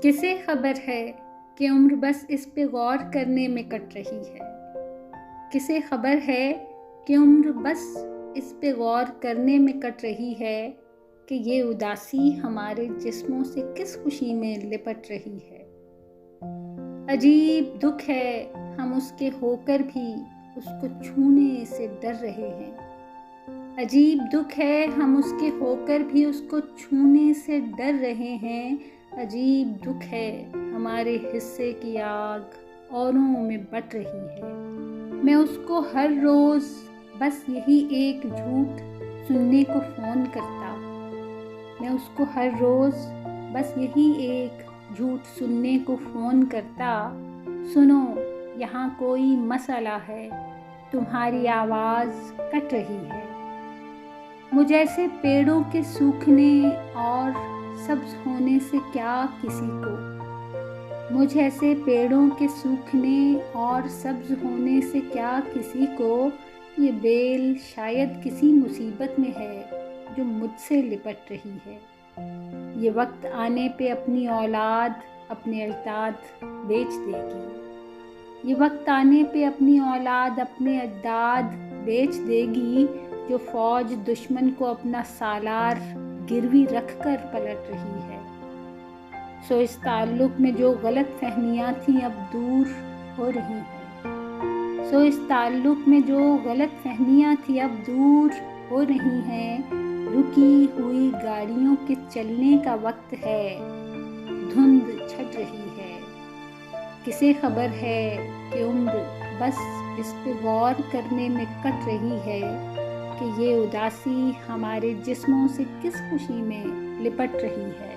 किसे खबर है कि उम्र बस इस पे गौर करने में कट रही है। किसे खबर है कि उम्र बस इस पे गौर करने में कट रही है कि ये उदासी हमारे जिस्मों से किस खुशी में लिपट रही है। अजीब दुख है, हम उसके होकर भी उसको छूने से डर रहे हैं। अजीब दुख है, हम उसके होकर भी उसको छूने से डर रहे हैं। अजीब दुख है, हमारे हिस्से की आग औरों में बट रही है। मैं उसको हर रोज़ बस यही एक झूठ सुनने को फ़ोन करता। मैं उसको हर रोज़ बस यही एक झूठ सुनने को फ़ोन करता। सुनो, यहाँ कोई मसला है, तुम्हारी आवाज़ कट रही है। मुझ ऐसे पेड़ों के सूखने और सब्ज होने से क्या किसी को, मुझ ऐसे पेड़ों के सूखने और सब्ज होने से क्या किसी को, ये बेल शायद किसी मुसीबत में है जो मुझसे लिपट रही है। ये वक्त आने पे अपनी औलाद अपने अजदाद बेच देगी। ये वक्त आने पे अपनी औलाद अपने अजदाद बेच देगी, जो फौज दुश्मन को अपना सालार गिरवी रखकर पलट रही है। सो इस ताल्लुक़ में जो गलत फहमियाँ थीं अब दूर हो रही हैं। सो इस ताल्लुक़ में जो गलत फहमियाँ थीं अब दूर हो रही हैं। रुकी हुई गाड़ियों के चलने का वक्त है, धुंध छट रही है। किसे खबर है कि उम्र बस इस पे गौर करने में कट रही है कि ये उदासी हमारे जिस्मों से किस खुशी में लिपट रही है।